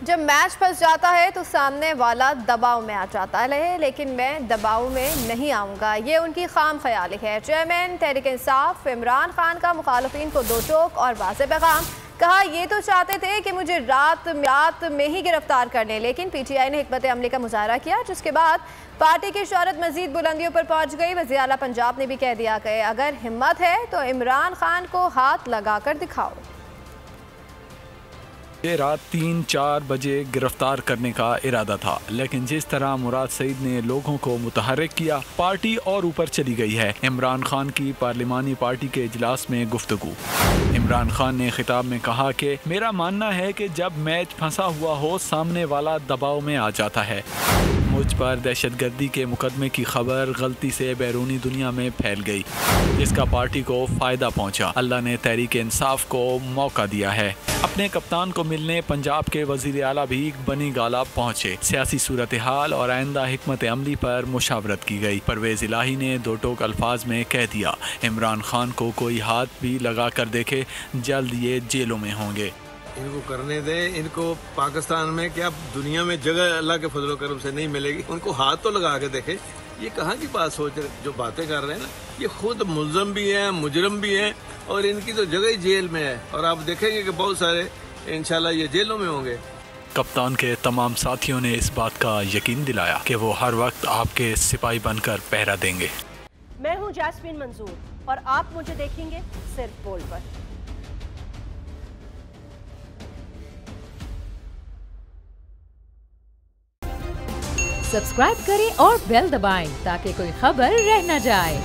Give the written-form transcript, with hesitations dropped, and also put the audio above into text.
जब मैच फंस जाता है तो सामने वाला दबाव में आ जाता है, लेकिन मैं दबाव में नहीं आऊंगा, ये उनकी खाम ख्याली है। चेयरमैन तहरीक इंसाफ इमरान खान का मुखालफिन को दो टोक और वाज़ेह पैगाम। कहा ये तो चाहते थे कि मुझे रात में ही गिरफ्तार कर लें, लेकिन पीटीआई ने हिकमत अमली का मुजाहरा किया, जिसके बाद पार्टी की शोहरत मजीद बुलंदियों पर पहुंच गई। वज़ीर आला पंजाब ने भी कह दिया कि अगर हिम्मत है तो इमरान खान को हाथ लगा कर दिखाओ। ये रात 3-4 बजे गिरफ्तार करने का इरादा था, लेकिन जिस तरह मुराद सईद ने लोगों को मुतहर्रिक किया, पार्टी और ऊपर चली गई है। इमरान खान की पार्लिमानी पार्टी के इजलास में गुफ्तगू। इमरान खान ने खिताब में कहा कि मेरा मानना है कि जब मैच फंसा हुआ हो, सामने वाला दबाव में आ जाता है। मुझ पर दहशतगर्दी के मुकदमे की खबर गलती से बैरूनी दुनिया में फैल गई, जिसका पार्टी को फ़ायदा पहुंचा। अल्लाह ने तहरीक इंसाफ को मौका दिया है। अपने कप्तान को मिलने पंजाब के वज़ीर आला भी बनी गाला पहुंचे। सियासी सूरत हाल और आइंदा हिकमत अमली पर मुशावरत की गई। परवेज़ इलाही ने दो टोक अल्फाज में कह दिया, इमरान खान को कोई हाथ भी लगा कर देखे, जल्द ये जेलों में होंगे। इनको करने दे, इनको पाकिस्तान में क्या दुनिया में जगह अल्लाह के फजल करम से नहीं मिलेगी। उनको हाथ तो लगा के देखे। ये कहाँ की बात सोच रहे, जो बातें कर रहे हैं ना, ये खुद मुल्ज़म भी है, मुजरम भी है, और इनकी तो जगह ही जेल में है। और आप देखेंगे कि बहुत सारे इंशाल्लाह ये जेलों में होंगे। कप्तान के तमाम साथियों ने इस बात का यकीन दिलाया कि वो हर वक्त आपके सिपाही बनकर पहरा देंगे। मैं हूँ जैस्मीन मंजूर और आप मुझे देखेंगे सिर्फ बोल पर। सब्सक्राइब करें और बेल दबाएं ताकि कोई खबर रह न जाए।